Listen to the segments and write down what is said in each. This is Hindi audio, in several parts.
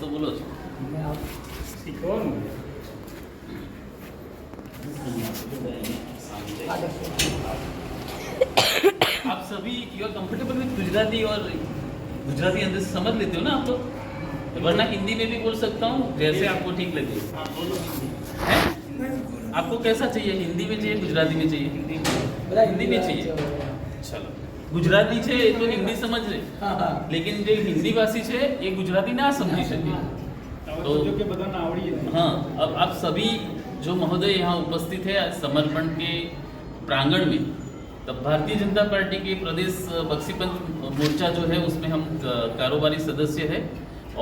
તો બોલો છો. आप सभी you are comfortable with Gujarati और गुजराती अंदर से समझ लेते हो ना आप तो, वरना हिंदी में भी बोल सकता हूँ जैसे आपको ठीक लगे. हैं? आपको कैसा चाहिए, हिंदी में चाहिए गुजराती में चाहिए? हिंदी में चाहिए. चलो, गुजराती છે તો હિન્દી સમજે, લેकिन જે हिंदी भाषी છે એ ગુજરાતી ના સમજી શકે. तो हाँ, अब आप सभी जो महोदय यहाँ उपस्थित है आज समर्पण के प्रांगण में, तब भारतीय जनता पार्टी के प्रदेश बक्सीपंथ मोर्चा जो है उसमें हम कारोबारी सदस्य है.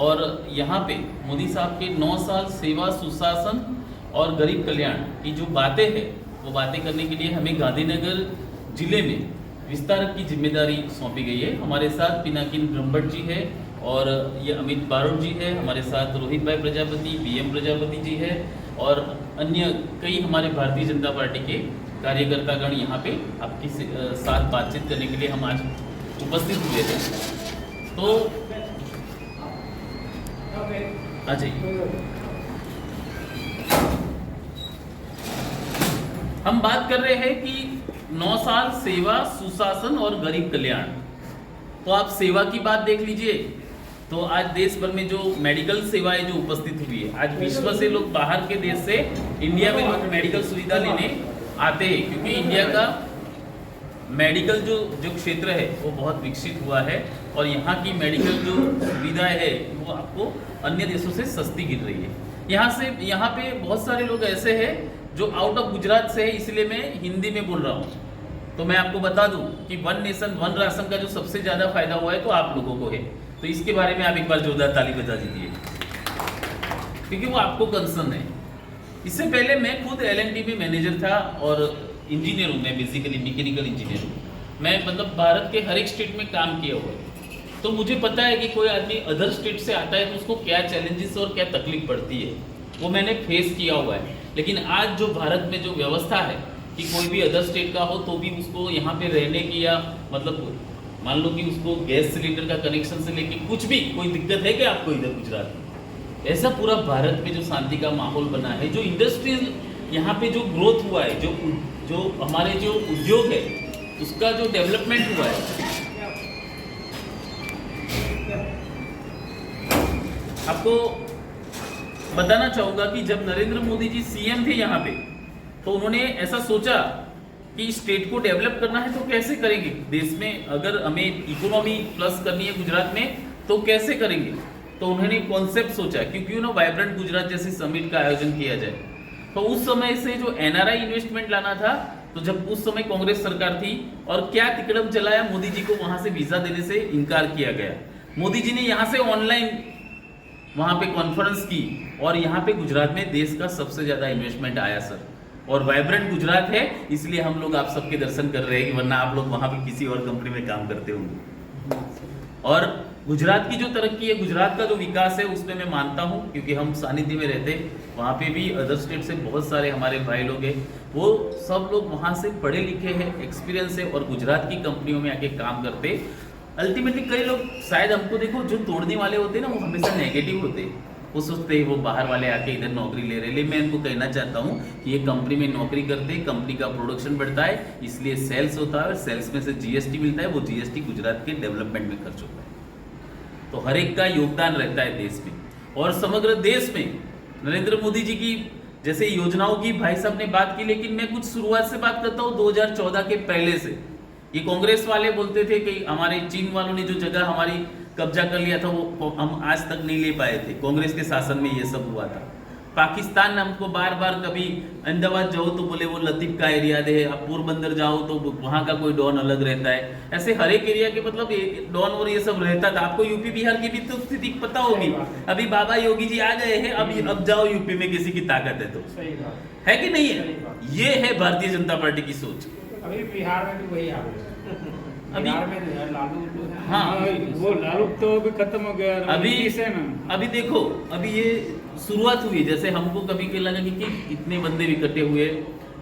और यहाँ पे मोदी साहब के 9 साल सेवा सुशासन और गरीब कल्याण की जो बातें हैं वो बातें करने के लिए हमें गांधीनगर जिले में विस्तारक की जिम्मेदारी सौंपी गई है. हमारे साथ पिनाकिन ब्रह्मभट्ट जी है और ये अमित बारोट जी है, हमारे साथ रोहित भाई प्रजापति, बीएम प्रजापति जी है और अन्य कई हमारे भारतीय जनता पार्टी के कार्यकर्तागण यहाँ पे आपके साथ बातचीत करने के लिए हम आज उपस्थित हुए थे. तो आ जाइए. हम बात कर रहे हैं कि 9 साल सेवा सुशासन और गरीब कल्याण. तो आप सेवा की बात देख लीजिए, तो आज देश भर में जो मेडिकल सेवाएं जो उपस्थित हुई है, आज विश्व से लोग बाहर के देश से इंडिया में लोग मेडिकल सुविधा लेने आते हैं, क्योंकि इंडिया का मेडिकल जो क्षेत्र है वो बहुत विकसित हुआ है और यहाँ की मेडिकल जो सुविधाएं है वो आपको अन्य देशों से सस्ती गिर रही है. यहाँ पे बहुत सारे लोग ऐसे हैं जो आउट ऑफ गुजरात से है, इसलिए मैं हिंदी में बोल रहा हूँ. तो मैं आपको बता दूं कि वन नेशन वन राशन का जो सबसे ज़्यादा फायदा हुआ है तो आप लोगों को है. तो इसके बारे में आप एक बार जोरदार ताली बजा दीजिए, क्योंकि वो आपको कंसर्न है. इससे पहले मैं खुद L&T में मैनेजर था और इंजीनियर हूँ. मैं बेसिकली मैकेनिकल इंजीनियर हूँ. मैं मतलब भारत के हर एक स्टेट में काम किया हुआ है, तो मुझे पता है कि कोई आदमी अदर स्टेट से आता है तो उसको क्या चैलेंजेस और क्या तकलीफ पड़ती है, वो मैंने फेस किया हुआ है. लेकिन आज जो भारत में जो व्यवस्था है कि कोई भी अदर स्टेट का हो तो भी उसको यहाँ पे रहने की या मतलब मान लो कि उसको गैस सिलेंडर का कनेक्शन से लेके कुछ भी कोई दिक्कत है कि आपको इधर गुजरात में, ऐसा पूरा भारत में जो शांति का माहौल बना है, जो इंडस्ट्रीज यहाँ पे जो ग्रोथ हुआ है, जो हमारे जो उद्योग है उसका जो डेवलपमेंट हुआ है, आपको बताना चाहूँगा कि जब नरेंद्र मोदी जी सीएम थे यहाँ पे, तो उन्होंने ऐसा सोचा कि स्टेट को डेवलप करना है तो कैसे करेंगे, देश में अगर हमें इकोनॉमी प्लस करनी है गुजरात में तो कैसे करेंगे. तो उन्होंने कॉन्सेप्ट सोचा कि क्यों ना वाइब्रेंट गुजरात जैसे समिट का आयोजन किया जाए. तो उस समय से जो NRI इन्वेस्टमेंट लाना था, तो जब उस समय कांग्रेस सरकार थी और क्या तिकड़म चलाया, मोदी जी को वहां से वीजा देने से इनकार किया गया. मोदी जी ने यहाँ से ऑनलाइन वहाँ पे कॉन्फ्रेंस की और यहाँ पे गुजरात में देश का सबसे ज़्यादा इन्वेस्टमेंट आया सर. और वाइब्रेंट गुजरात है इसलिए हम लोग आप सबके दर्शन कर रहे हैं, वरना आप लोग वहाँ पे किसी और कंपनी में काम करते होंगे. और गुजरात की जो तरक्की है, गुजरात का जो विकास है उसमें मैं मानता हूँ, क्योंकि हम सानिध्य में रहते हैं. वहाँ पे भी अदर स्टेट से बहुत सारे हमारे भाई लोग हैं, वो सब लोग वहाँ से पढ़े लिखे हैं, एक्सपीरियंस है और गुजरात की कंपनियों में आके काम करते. अल्टीमेटली कई लोग शायद हमको देखो जो तोड़ने वाले होते हैं ना, वो हमेशा नेगेटिव होते हैं. वो सोचते हैं वो बाहर वाले आके इधर नौकरी ले रहे. लेकिन मैं इनको कहना चाहता हूँ कि ये कंपनी में नौकरी करते हैं, कंपनी का प्रोडक्शन बढ़ता है, इसलिए सेल्स होता है और सेल्स में से GST मिलता है. वो GST गुजरात के डेवलपमेंट में खर्च होता है. तो हर एक का योगदान रहता है देश में और समग्र देश में. नरेंद्र मोदी जी की जैसे योजनाओं की भाई साहब ने बात की, लेकिन मैं कुछ शुरुआत से बात करता हूँ 2014 के पहले से. ये कांग्रेस वाले बोलते थे कि हमारे चीन वालों ने जो जगह हमारी कब्जा कर लिया था वो हम आज तक नहीं ले पाए थे. कांग्रेस के शासन में ये सब हुआ था. पाकिस्तान हमको बार बार, कभी अहमदाबाद जाओ तो बोले वो लतीफ का एरिया दे, आप पोरबंदर जाओ तो वहाँ का कोई डॉन अलग रहता है. ऐसे हर एक एरिया के मतलब डॉन और ये सब रहता था. आपको यूपी बिहार की भी तो स्थिति पता होगी. अभी बाबा योगी जी आ गए हैं, अब जाओ यूपी में किसी की ताकत है तो है कि नहीं है. ये है भारतीय जनता पार्टी की सोच. अभी बिहार में भी वही हाल है. अभी लालू हाँ वो लालू तो अभी खत्म हो गया. अभी देखो, अभी ये शुरुआत हुई. जैसे हमको कभी के लगा कि इतने बंदे इकट्ठे हुए,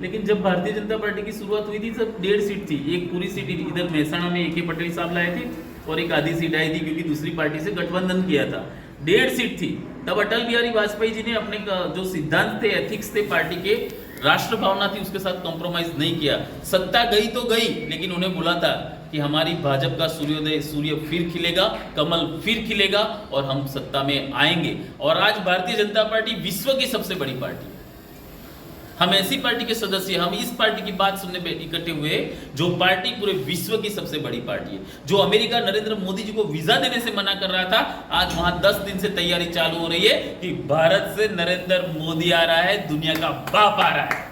लेकिन जब भारतीय जनता पार्टी की शुरुआत हुई थी सब 1.5 सीट थी. एक पूरी सीट इधर महसाणा में AK पटेल साहब लाए थे और एक आधी सीट आई थी क्योंकि दूसरी पार्टी से गठबंधन किया था. 1.5 सीट थी। तब अटल बिहारी वाजपेयी जी ने अपने जो सिद्धांत थे, एथिक्स थे पार्टी के, राष्ट्र भावना थी, उसके साथ कॉम्प्रोमाइज नहीं किया। सत्ता गई तो गई, लेकिन उन्हें बोला था कि हमारी भाजपा का सूर्य फिर खिलेगा, कमल फिर खिलेगा और हम सत्ता में आएंगे। और आज भारतीय जनता पार्टी विश्व की सबसे बड़ी पार्टी है। हम ऐसी पार्टी के सदस्य, हम इस पार्टी की बात सुनने पे इकट्ठे हुए जो पार्टी पूरे विश्व की सबसे बड़ी पार्टी है। जो अमेरिका नरेंद्र मोदी जी को वीजा देने से मना कर रहा था, आज वहां 10 दिन से तैयारी चालू हो रही है कि भारत से नरेंद्र मोदी आ रहा है, दुनिया का बाप आ रहा है।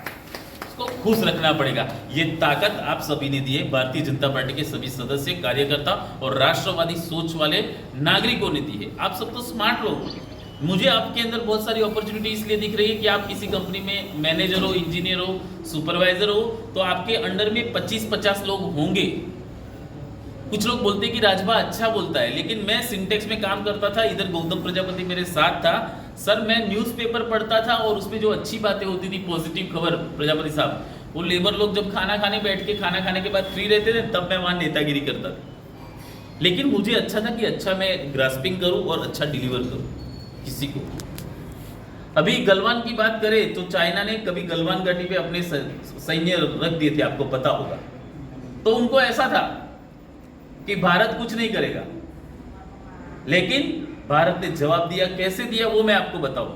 उसको खुश रखना पड़ेगा। ये ताकत आप सभी ने दी है, भारतीय जनता पार्टी के सभी सदस्य, कार्यकर्ता और राष्ट्रवादी सोच वाले नागरिकों ने दी है। आप सब तो स्मार्ट लोग हो। मुझे आपके अंदर बहुत सारी अपॉर्चुनिटी इसलिए दिख रही है कि आप किसी कंपनी में मैनेजर हो, इंजीनियर हो, सुपरवाइजर हो, तो आपके अंडर में 25-50 लोग होंगे। कुछ लोग बोलते हैं कि राजभा अच्छा बोलता है, लेकिन मैं सिंटेक्स में काम करता था, इधर गौतम प्रजापति मेरे साथ था। सर, मैं न्यूज़पेपर पढ़ता था और उसमें जो अच्छी बातें होती थी, पॉजिटिव खबर, प्रजापति साहब, वो लेबर लोग जब खाना खाने बैठ के खाना खाने के बाद फ्री रहते थे, तब मैं वहां नेतागिरी करता था। लेकिन मुझे अच्छा था कि अच्छा मैं ग्रास्पिंग करूं और अच्छा डिलीवर करूं किसी को। अभी गलवान की बात करें तो चाइना ने कभी गलवान घाटी पे अपने सैन्य रख दिए थे, आपको पता होगा। तो उनको ऐसा था कि भारत कुछ नहीं करेगा, लेकिन भारत ने जवाब दिया। कैसे दिया वो मैं आपको बताऊं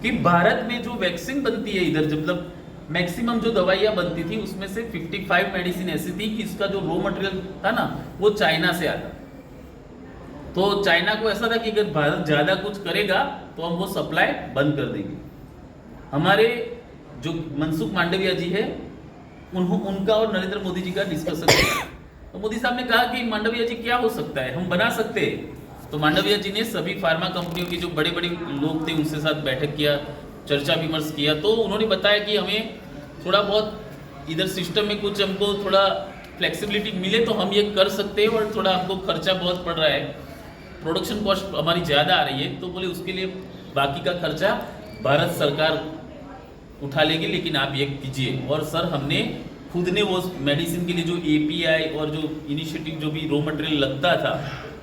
कि भारत में जो वैक्सीन बनती है इधर, मतलब मैक्सिमम जो दवाइयां बनती थी उसमें से 55 मेडिसिन ऐसी थी कि इसका जो रॉ मटेरियल था ना, वो चाइना से आता। तो चाइना को ऐसा था कि अगर भारत ज्यादा कुछ करेगा तो हम वो सप्लाई बंद कर देंगे। हमारे जो मनसुख मांडविया जी है, उनका और नरेंद्र मोदी जी का डिस्कशन हुआ। तो मोदी साहब ने कहा कि मांडविया जी क्या हो सकता है, हम बना सकते हैं। तो मांडविया जी ने सभी फार्मा कंपनियों के जो बड़े बड़े लोग थे उनसे साथ बैठक किया, चर्चा विमर्श किया। तो उन्होंने बताया कि हमें थोड़ा बहुत इधर सिस्टम में कुछ हमको थोड़ा फ्लेक्सिबिलिटी मिले तो हम ये कर सकते हैं, और थोड़ा हमको खर्चा बहुत पड़ रहा है, प्रोडक्शन कॉस्ट हमारी ज़्यादा आ रही है। तो बोले उसके लिए बाकी का खर्चा भारत सरकार उठा लेगी, लेकिन आप ये कीजिए। और सर, हमने खुद ने वो मेडिसिन के लिए जो एपीआई और जो इनिशिएटिव जो भी रॉ मटेरियल लगता था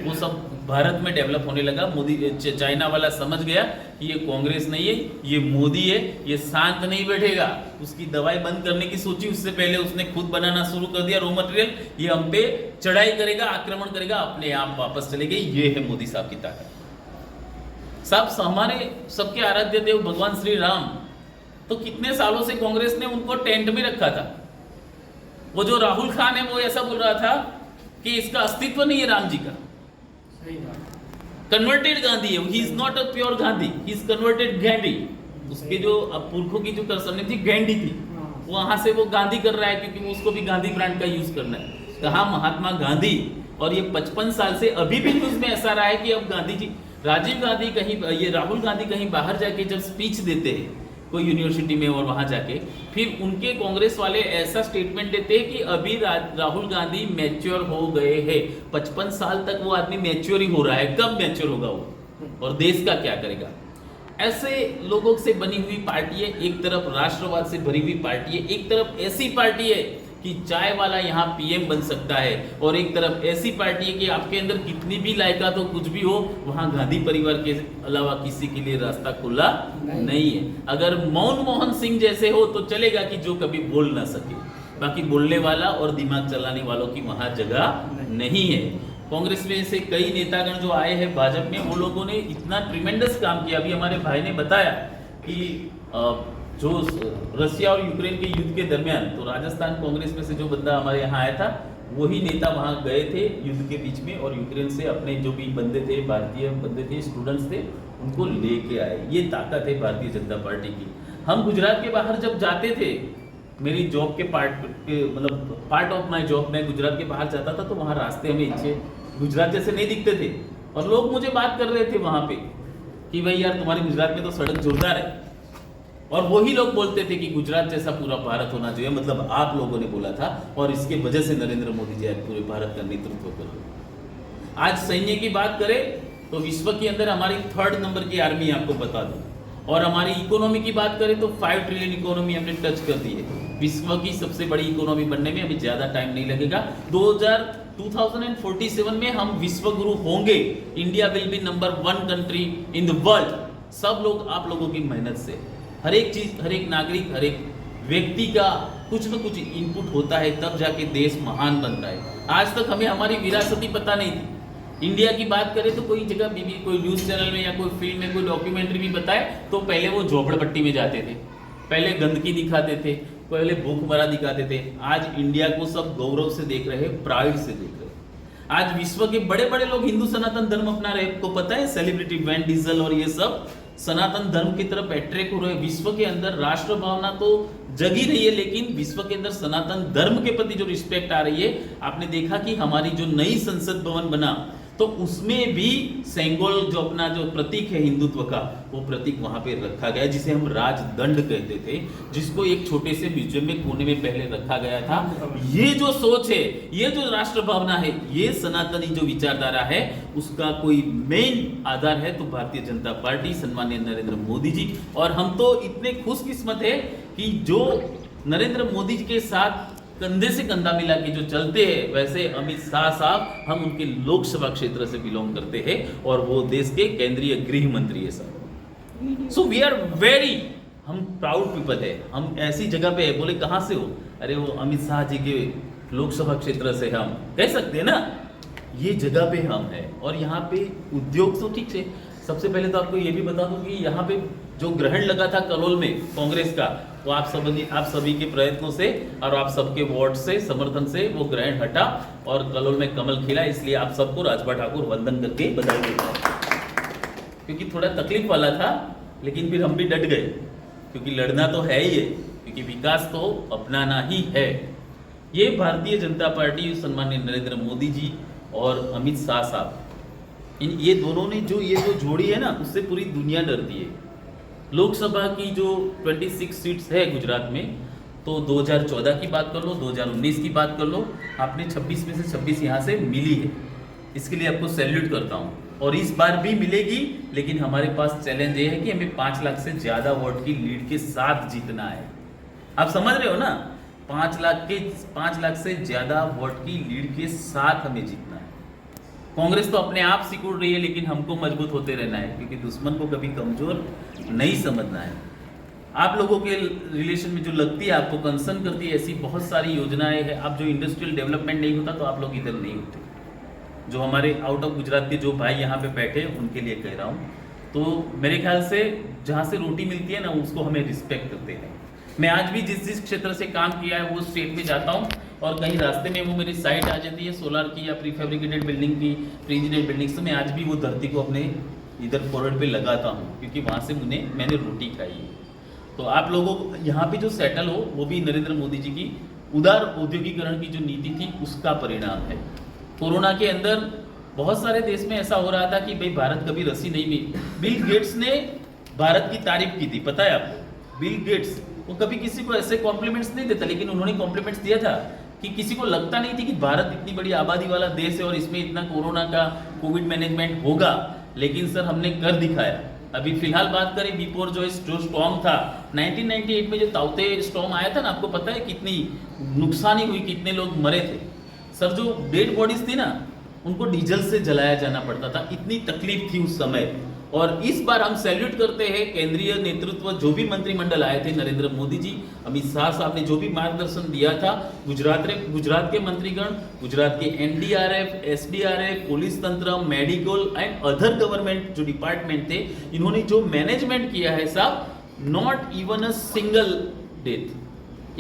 वो सब भारत में डेवलप होने लगा। मोदी चाइना वाला समझ गया कि ये कांग्रेस नहीं है, ये मोदी है, ये शांत नहीं बैठेगा। उसकी दवाई बंद करने की सोची, उससे पहले उसने खुद बनाना शुरू कर दिया रॉ मटेरियल। ये हम पे चढ़ाई करेगा, आक्रमण करेगा, अपने आप वापस चले गए। ये है मोदी साहब की ताकत। साहब, हमारे सबके आराध्य देव भगवान श्री राम, तो कितने सालों से कांग्रेस ने उनको टेंट में रखा था। वो जो राहुल खान है वो ऐसा बोल रहा था कि इसका अस्तित्व नहीं है राम जी का, कन्वर्टेड गांधी है, he is not a pure Gandhi, he is converted Gandy. उसके जो पुरखों की जो सरनेम थी गैंडी थी, वहां से वो गांधी कर रहा है क्योंकि वो उसको भी गांधी ब्रांड का यूज करना है। कहा महात्मा गांधी। और ये 55 साल से अभी भी न्यूज में ऐसा रहा है कि अब गांधी जी, राजीव गांधी कहीं, ये राहुल गांधी कहीं बाहर जाके जब स्पीच देते हैं कोई यूनिवर्सिटी में, और वहां जाके फिर उनके कांग्रेस वाले ऐसा स्टेटमेंट देते हैं कि अभी राहुल गांधी मैच्योर हो गए हैं। 55 साल तक वो आदमी मैच्योर ही हो रहा है, कब मैच्योर होगा वो, और देश का क्या करेगा। ऐसे लोगों से बनी हुई पार्टी है, एक तरफ राष्ट्रवाद से भरी हुई पार्टी है, एक तरफ ऐसी पार्टी है कि चाय वाला यहाँ पीएम बन सकता है, और एक तरफ ऐसी पार्टी है कि आपके अंदर कितनी भी लायकात हो, कुछ भी हो, वहां गांधी परिवार के अलावा किसी के लिए रास्ता खुला नहीं है। अगर मनमोहन सिंह जैसे हो तो चलेगा कि जो कभी बोल ना सके, बाकी बोलने वाला और दिमाग चलाने वालों की वहां जगह नहीं है। कांग्रेस में से कई नेतागण जो आए हैं भाजपा में, वो लोगों ने इतना ट्रिमेंडस काम किया। अभी हमारे भाई ने बताया कि जो रशिया और यूक्रेन के युद्ध के दरमियान, तो राजस्थान कांग्रेस में से जो बंदा हमारे यहाँ आया था, वही नेता वहाँ गए थे युद्ध के बीच में, और यूक्रेन से अपने जो भी बंदे थे, भारतीय बंदे थे, स्टूडेंट्स थे, उनको लेके आए। ये ताकत है भारतीय जनता पार्टी की। हम गुजरात के बाहर जब जाते थे, मेरी जॉब के मतलब पार्ट ऑफ माई जॉब, मैं गुजरात के बाहर जाता था, तो वहाँ रास्ते हमें अच्छे गुजरात जैसे नहीं दिखते थे, और लोग मुझे बात कर रहे थे वहाँ पे कि भाई यार, तुम्हारे गुजरात में तो सड़क जोरदार है। और वही लोग बोलते थे कि गुजरात जैसा पूरा भारत होना चाहिए, मतलब आप लोगों ने बोला था, और इसके वजह से नरेंद्र मोदी जी आज पूरे भारत का नेतृत्व कर रहे हैं। आज सैन्य की बात करें तो विश्व के अंदर हमारी 3rd नंबर की आर्मी, आपको बता दूं, और हमारी इकोनॉमी की बात करें तो 5 ट्रिलियन इकोनॉमी हमने टच कर दी है। विश्व की सबसे बड़ी इकोनॉमी बनने में अभी ज्यादा टाइम नहीं लगेगा। 2047 में हम विश्व गुरु होंगे। India will be number 1 country in the world. सब लोग आप लोगों की मेहनत से, हर एक चीज, हर एक नागरिक, हर एक व्यक्ति का कुछ न कुछ इनपुट होता है, तब जाके देश महान बनता है। आज तक हमें हमारी विरासती पता नहीं थी। इंडिया की बात करें तो कोई जगह भी कोई न्यूज चैनल में या कोई फिल्म में कोई डॉक्यूमेंट्री भी बताए तो पहले वो झोपड़पट्टी में जाते थे, पहले गंदगी दिखाते थे, पहले भूखमरा दिखाते थे। आज इंडिया को सब गौरव से देख रहे हैं, प्राइड से देख रहे हैं। आज विश्व के बड़े बड़े लोग हिंदू सनातन धर्म अपना रहे, को पता है, सेलिब्रिटी वैन डीजल और ये सब सनातन धर्म की तरफ अट्रैक्ट हो रहे हैं। विश्व के अंदर राष्ट्र भावना तो जगी रही है, लेकिन विश्व के अंदर सनातन धर्म के प्रति जो रिस्पेक्ट आ रही है, आपने देखा कि हमारी जो नई संसद भवन बना तो उसमें भी सेंगोल जो अपना जो प्रतीक है हिंदुत्व का, वो प्रतीक वहां पे रखा गया, जिसे हम राजदंड कहते थे, जिसको एक छोटे से म्यूजियम में कोने में पहले रखा गया था। ये जो सोच है, ये जो राष्ट्र भावना है, ये सनातनी जो विचारधारा है, उसका कोई मेन आधार है तो भारतीय जनता पार्टी, सम्माननीय नरेंद्र मोदी जी। और हम तो इतने खुशकिस्मत है कि जो नरेंद्र मोदी जी के साथ कंधे से कंधा मिला के जो चलते हैं, वैसे अमित शाह साहब, हम उनके लोकसभा क्षेत्र से बिलोंग करते हैं और वो देश के केंद्रीय गृह मंत्री है साहब। सो वी आर वेरी, हम प्राउड पीपल है। हम ऐसी जगह पे है। बोले कहां से हो? अरे वो अमित शाह जी के लोकसभा क्षेत्र से हम कह सकते हैं ना, ये जगह पे हम है। और यहाँ पे उद्योग तो ठीक है। सबसे पहले तो आपको ये भी बता दूं कि यहाँ पे जो ग्रहण लगा था कलोल में कांग्रेस का, तो आप सभी के प्रयत्नों से और आप सबके वोट से, समर्थन से वो ग्रहण हटा और कलोल में कमल खिला। इसलिए आप सबको राजभा ठाकुर वंदन करके बधाई देता हूं। क्योंकि थोड़ा तकलीफ वाला था, लेकिन फिर हम भी डट गए, क्योंकि लड़ना तो है ही है, क्योंकि विकास तो अपनाना ही है। ये भारतीय जनता पार्टी, सम्माननीय नरेंद्र मोदी जी और अमित शाह साहब, ये दोनों ने जो जोड़ी है ना, उससे पूरी दुनिया डरती है। लोकसभा की जो 26 सीट्स है गुजरात में, तो 2014 की बात कर लो, 2019 की बात कर लो, आपने 26 में से 26 यहाँ से मिली है। इसके लिए आपको सैल्यूट करता हूँ। और इस बार भी मिलेगी, लेकिन हमारे पास चैलेंज ये है कि हमें 5 लाख से ज़्यादा वोट की लीड के साथ जीतना है। आप समझ रहे हो ना, 5 लाख से ज़्यादा वोट की लीड के साथ हमें जीतना है। कांग्रेस तो अपने आप सिकुड़ रही है, लेकिन हमको मजबूत होते रहना है, क्योंकि दुश्मन को कभी कमजोर नहीं समझना है। आप लोगों के रिलेशन में जो लगती है, आपको कंसर्न करती है, ऐसी बहुत सारी योजनाएं हैं। आप जो इंडस्ट्रियल डेवलपमेंट नहीं होता तो आप लोग इधर नहीं होते। जो हमारे आउट ऑफ गुजरात के जो भाई यहाँ पे बैठे हैं, उनके लिए कह रहा हूँ। तो मेरे ख्याल से जहाँ से रोटी मिलती है ना, उसको हमें रिस्पेक्ट करते हैं। मैं आज भी जिस क्षेत्र से काम किया है वो स्टेट में जाता हूँ, और कहीं रास्ते में वो मेरी साइट आ जाती है सोलार की या प्री फैब्रिकेटेड बिल्डिंग की, प्री इंजीनियर बिल्डिंग, तो मैं आज भी वो धरती को अपने इधर फॉरवर्ड पे लगाता हूँ, क्योंकि वहाँ से मैंने रोटी खाई है। तो आप लोगों को यहाँ पे जो सेटल हो, वो भी नरेंद्र मोदी जी की उदार औद्योगिकरण की जो नीति थी, उसका परिणाम है। कोरोना के अंदर बहुत सारे देश में ऐसा हो रहा था कि भाई भारत कभी रसी नहीं मिली। बिल गेट्स ने भारत की तारीफ की थी, पता है आपको? बिल गेट्स वो कभी किसी को ऐसे कॉम्प्लीमेंट्स नहीं देता, लेकिन उन्होंने कॉम्प्लीमेंट्स दिया था कि किसी को लगता नहीं थी कि भारत इतनी बड़ी आबादी वाला देश है और इसमें इतना कोरोना का कोविड मैनेजमेंट होगा, लेकिन सर हमने कर दिखाया। अभी फिलहाल बात करें बिपोर जो स्टॉर्म था 1998 में, जो ताउते स्टॉर्म आया था ना, आपको पता है कितनी नुकसानी हुई, कितने लोग मरे थे सर। जो डेड बॉडीज थी ना, उनको डीजल से जलाया जाना पड़ता था, इतनी तकलीफ थी उस समय। और इस बार हम सैल्यूट करते हैं केंद्रीय नेतृत्व, जो भी मंत्रिमंडल आए थे, नरेंद्र मोदी जी, अमित शाह साहब ने जो भी मार्गदर्शन दिया था, गुजरात के मंत्रीगण, गुजरात के एनडीआरएफ, एसडीआरएफ, पुलिस तंत्र, मेडिकल एंड अदर गवर्नमेंट जो डिपार्टमेंट थे, इन्होंने जो मैनेजमेंट किया है साहब, not even a single death,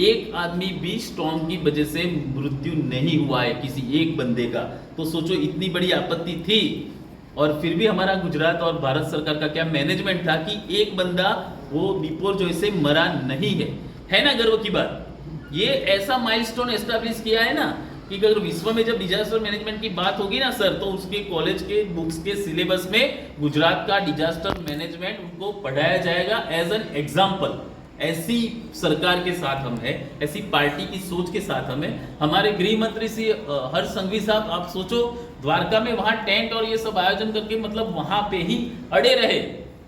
एक आदमी भी स्टॉर्म की वजह से मृत्यु नहीं हुआ है किसी एक बंदे का। तो सोचो इतनी बड़ी आपत्ति थी, और फिर भी हमारा गुजरात और भारत सरकार का क्या मैनेजमेंट था कि एक बंदा वो बिपोर जो इसे मरा नहीं है ना गर्व की बात। ये ऐसा माइलस्टोन एस्टैब्लिश किया है ना कि अगर विश्व में जब डिजास्टर मैनेजमेंट की बात होगी ना सर, तो उसके कॉलेज के बुक्स के सिलेबस में गुजरात का डिजास्टर मैनेजमेंट उनको पढ़ाया जाएगा एज एन एग्जाम्पल। ऐसी सरकार के साथ हम हैं, ऐसी पार्टी की सोच के साथ हम हैं। हमारे गृह मंत्री श्री हर्ष संघवी साहब, आप सोचो द्वारका में वहां टेंट और ये सब आयोजन करके, मतलब वहां पे ही अड़े रहे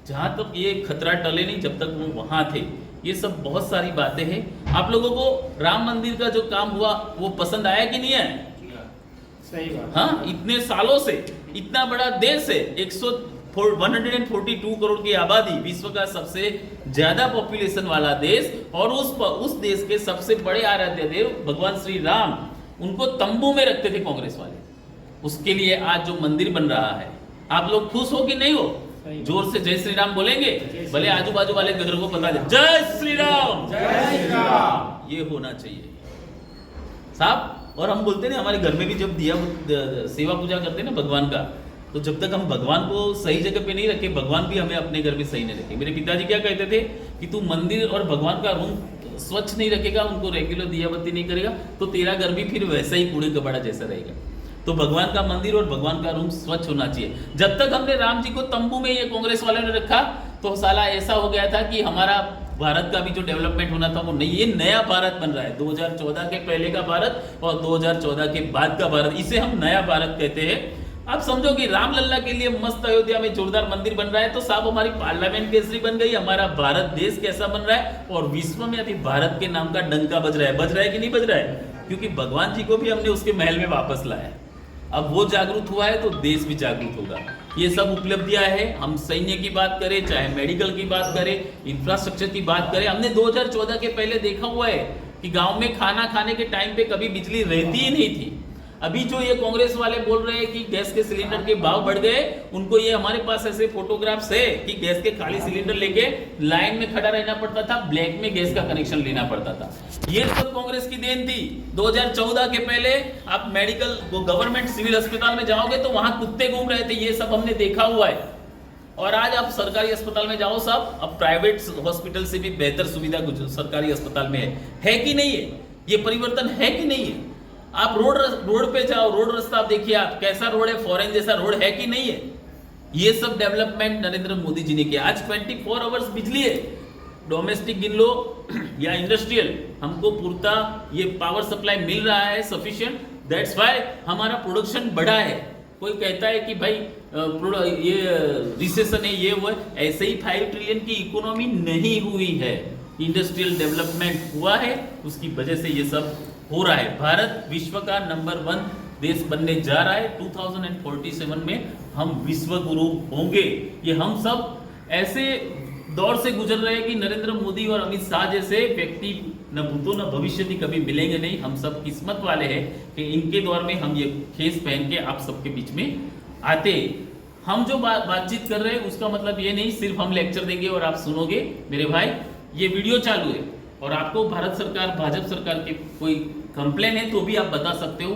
जहां तक ये खतरा टले नहीं जब तक वो वहां थे। ये सब बहुत सारी बातें हैं। आप लोगों को राम मंदिर का जो काम हुआ वो पसंद आया कि नहीं आया? सही बात। हाँ, इतने सालों से इतना बड़ा देश है, 142 करोड़ की आबादी, विश्व का सबसे ज्यादा पॉपुलेशन वाला देश, और उस देश के सबसे बड़े आराध्य देव भगवान श्री राम, उनको तंबू में रखते थे कांग्रेस वाले। उसके लिए आज जो मंदिर बन रहा है, आप लोग खुश हो कि नहीं हो? जोर से जय श्री राम बोलेंगे, भले आजू बाजू वाले घर को बता दे जय श्री राम, जय श्री राम। ये होना चाहिए साहब। और हम बोलते हैं हमारे घर में भी जब दिया सेवा पूजा करते हैं ना भगवान का, तो जब तक हम भगवान को सही जगह पे नहीं रखे, भगवान भी हमें अपने घर में सही नहीं रखे। मेरे पिताजी क्या कहते थे कि तू मंदिर और भगवान का रूम स्वच्छ नहीं रखेगा, उनको रेगुलर दिया बत्ती नहीं करेगा, तो तेरा घर भी फिर वैसा ही कूड़े कबाड़ा जैसा रहेगा। तो भगवान का मंदिर और भगवान का रूम स्वच्छ होना चाहिए। जब तक हमने राम जी को तंबू में ये कांग्रेस वालों ने रखा, तो साला ऐसा हो गया था कि हमारा भारत का भी जो डेवलपमेंट होना था वो नहीं, ये नया भारत बन रहा है। 2014 के पहले का भारत और 2014 के बाद का भारत, इसे हम नया भारत कहते हैं। आप समझो कि रामलल्ला के लिए मस्त अयोध्या में जोरदार मंदिर बन रहा है, तो साहब हमारी पार्लियामेंट केसरी बन गई, हमारा भारत देश कैसा बन रहा है, और विश्व में अभी भारत के नाम का डंका बज रहा है कि नहीं बज रहा है? क्योंकि भगवान जी को भी हमने उसके महल में वापस लाया है। अब वो जागरूक हुआ है तो देश भी जागरूक होगा। ये सब उपलब्धियां है। हम सैन्य की बात करें, चाहे मेडिकल की बात करें, इंफ्रास्ट्रक्चर की बात करें, हमने 2014 के पहले देखा हुआ है कि गांव में खाना खाने के टाइम पे कभी बिजली रहती ही नहीं थी। अभी जो ये कांग्रेस वाले बोल रहे हैं कि गैस के सिलेंडर के भाव बढ़ गए, उनको ये हमारे पास ऐसे फोटोग्राफ्स है कि गैस के खाली सिलेंडर लेके लाइन में खड़ा रहना पड़ता था, ब्लैक में गैस का कनेक्शन लेना पड़ता था। ये सब कांग्रेस की देन थी। 2014 के पहले आप मेडिकल गवर्नमेंट सिविल अस्पताल में जाओगे तो वहां कुत्ते घूम रहे थे, ये सब हमने देखा हुआ है। और आज आप सरकारी अस्पताल में जाओ साहब, अब प्राइवेट हॉस्पिटल से भी बेहतर सुविधा कुछ सरकारी अस्पताल में है कि नहीं है? ये परिवर्तन है कि नहीं है? आप रोड पे जाओ, रोड रास्ता आप देखिए, आप कैसा रोड है, फॉरेन जैसा रोड है कि नहीं है? ये सब डेवलपमेंट नरेंद्र मोदी जी ने किया। आज 24 आवर्स बिजली है, डोमेस्टिक गिन लो या इंडस्ट्रियल, हमको पूर्ता ये पावर सप्लाई मिल रहा है सफिशिएंट। दैट्स व्हाई हमारा प्रोडक्शन बढ़ा है। कोई कहता है कि भाई ये रिसेशन है, ये वो है, ऐसे ही 5 ट्रिलियन की इकोनॉमी नहीं हुई है, इंडस्ट्रियल डेवलपमेंट हुआ है, उसकी वजह से ये सब हो रहा है। भारत विश्व का नंबर 1 देश बनने जा रहा है। 2047 में हम विश्व गुरु होंगे। ये हम सब ऐसे दौर से गुजर रहे हैं कि नरेंद्र मोदी और अमित शाह जैसे व्यक्ति न भूतो न भविष्य भी कभी मिलेंगे नहीं। हम सब किस्मत वाले हैं कि इनके दौर में हम ये खेस पहन के आप सबके बीच में आते। हम जो बातचीत कर रहे हैं उसका मतलब ये नहीं सिर्फ हम लेक्चर देंगे और आप सुनोगे। मेरे भाई, ये वीडियो चालू है और आपको भारत सरकार, भाजपा सरकार के कोई कंप्लेन है तो भी आप बता सकते हो।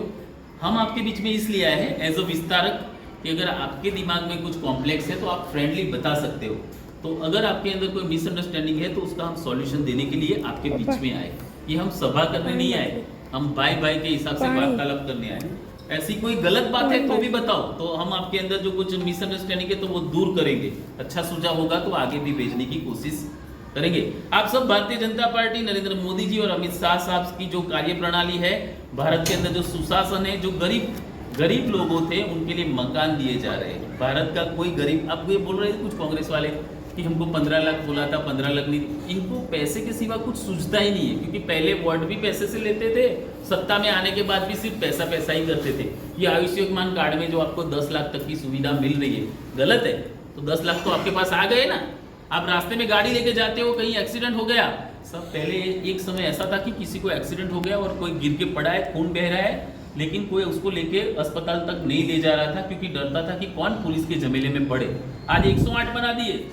हम आपके बीच में इसलिए आए हैं एज अ विस्तारक कि अगर आपके दिमाग में कुछ कॉम्प्लेक्स है तो आप फ्रेंडली बता सकते हो। तो अगर आपके अंदर कोई मिसअंडरस्टैंडिंग है तो उसका हम सॉल्यूशन देने के लिए आपके बीच में आए। ये हम सभा करने नहीं आए, हम बाय बाय के हिसाब से वार्तालाप करने आए। ऐसी कोई गलत बात है तो भी बताओ, तो हम आपके अंदर जो कुछ मिसअंडरस्टैंडिंग है तो वो दूर करेंगे। अच्छा सुझाव होगा तो आगे भी भेजने की कोशिश करेंगे। आप सब भारतीय जनता पार्टी, नरेंद्र मोदी जी और अमित शाह साहब की जो कार्य प्रणाली है, भारत के अंदर जो सुशासन है, जो गरीब लोगों थे उनके लिए मकान दिए जा रहे हैं। भारत का कोई गरीब, अब ये बोल रहे थे कुछ कांग्रेस वाले कि हमको 15 लाख बोला था, 15 लाख नहीं। इनको पैसे के सिवा कुछ सूझता ही नहीं है, क्योंकि पहले वोट भी पैसे से लेते थे, सत्ता में आने के बाद भी सिर्फ पैसा ही करते थे। ये आयुष्मान कार्ड में जो आपको 10 लाख तक की सुविधा मिल रही है, गलत है। तो 10 लाख तो आपके पास आ गए ना। आप रास्ते में गाड़ी लेके जाते हो, कहीं एक्सीडेंट हो गया, सब पहले एक समय ऐसा था कि किसी को एक्सीडेंट हो गया और कोई गिर के पड़ा है, खून बह रहा है, लेकिन कोई उसको लेके अस्पताल तक नहीं ले जा रहा था क्योंकि डरता था कि कौन पुलिस के झमेले में पड़े। आज 108 बना दिए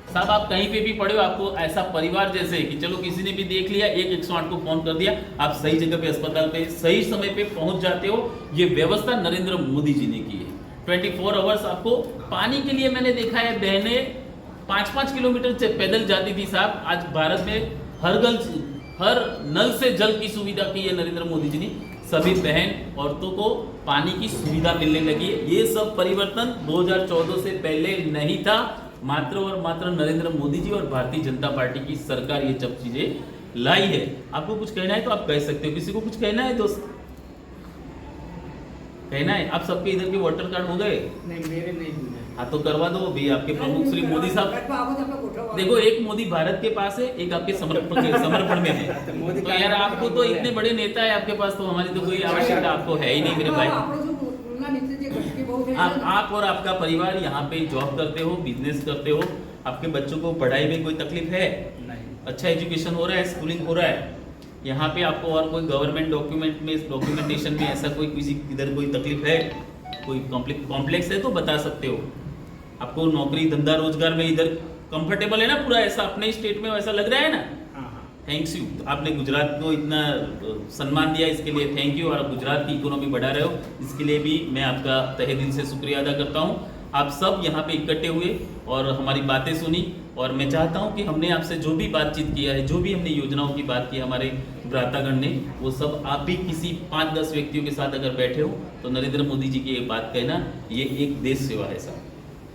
साहब। आप कहीं पे भी पड़े हो, आपको ऐसा परिवार जैसे कि चलो किसी ने भी देख लिया, 108 को फोन कर दिया, आप सही जगह पे अस्पताल पे सही समय पे पहुंच जाते हो। ये व्यवस्था नरेंद्र मोदी जी ने की है। 24 आवर्स आपको पानी के लिए मैंने देखा है, बहनें 5-5 किलोमीटर से पैदल जाती थी साहब। आज भारत में हर नल से जल की सुविधा की है नरेंद्र मोदी जी ने। सभी बहन औरतों को पानी की सुविधा मिलने लगी है। ये सब परिवर्तन 2014 से पहले नहीं था। मात्र और मात्र नरेंद्र मोदी जी और भारतीय जनता पार्टी की सरकार ये सब चीजें लाई है। आपको कुछ कहना है तो आप कह सकते हो। किसी को कुछ कहना है दोस्त? कहना है? आप सबके इधर के वोटर कार्ड हो गए? नहीं, मेरे नहीं हुए। हाँ तो करवा दो भी आपके प्रमुख श्री मोदी साहब। देखो एक मोदी भारत के पास है, एक आपके समर्पण में है। तो यार आपको तो इतने बड़े नेता है आपके पास, तो हमारी तो कोई आवश्यकता आपको है ही नहीं मेरे भाई। आप और आपका परिवार यहाँ पे जॉब करते हो, बिजनेस करते हो, आपके बच्चों को पढ़ाई में कोई तकलीफ है? अच्छा एजुकेशन हो रहा है, स्कूलिंग हो रहा है यहाँ पे? आपको और कोई गवर्नमेंट डॉक्यूमेंटेशन में ऐसा कोई किसी इधर कोई तकलीफ है, कोई कॉम्प्लेक्स है तो बता सकते हो। आपको नौकरी धंधा रोजगार में इधर कंफर्टेबल है ना पूरा, ऐसा अपने स्टेट में वैसा लग रहा है ना? Thanks you. तो आपने गुजरात को इतना सम्मान दिया, इसके लिए थैंक यू। और गुजरात की इकोनॉमी बढ़ा रहे हो, इसके लिए भी मैं आपका तहे दिल से शुक्रिया अदा करता हूँ। आप सब यहाँ पे इकट्ठे हुए और हमारी बातें सुनी, और मैं चाहता हूँ कि हमने आपसे जो भी बातचीत किया है, जो भी हमने योजनाओं की बात की हमारे भ्रातागण ने, वो सब आप भी किसी 5-10 व्यक्तियों के साथ अगर बैठे हो तो नरेंद्र मोदी जी की एक बात कहना, ये एक देश सेवा है साहब।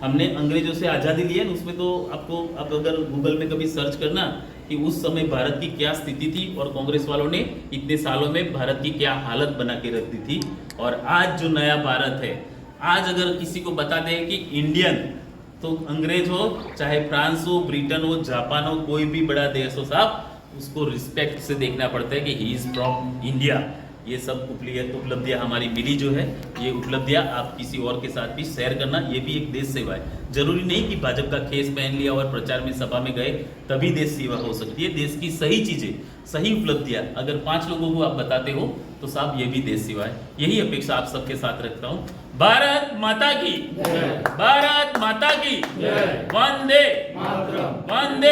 हमने अंग्रेजों से आज़ादी ली है ना, उसमें तो आपको आप अगर गूगल में कभी सर्च करना कि उस समय भारत की क्या स्थिति थी और कांग्रेस वालों ने इतने सालों में भारत की क्या हालत बना के रख दी थी, और आज जो नया भारत है, आज अगर किसी को बता दें कि इंडियन, तो अंग्रेज हो चाहे फ्रांस हो, ब्रिटेन हो, जापान हो, कोई भी बड़ा देश हो साहब, उसको रिस्पेक्ट से देखना पड़ता है कि ही इज फ्रॉम इंडिया। ये सब उपलब्धियां हमारी मिली जो है, ये उपलब्धियां आप किसी और के साथ भी शेयर करना, ये भी एक देश सेवा है। जरूरी नहीं कि भाजपा का खेस पहन लिया और प्रचार में सभा में गए तभी देश सेवा हो सकती है। देश की सही चीजें, सही उपलब्धियां अगर 5 लोगों को आप बताते हो तो साहब ये भी देश सेवा है। यही अपेक्षा आप सबके साथ रखता हूँ। भारत माता की, भारत माता की, वंदे, वंदे।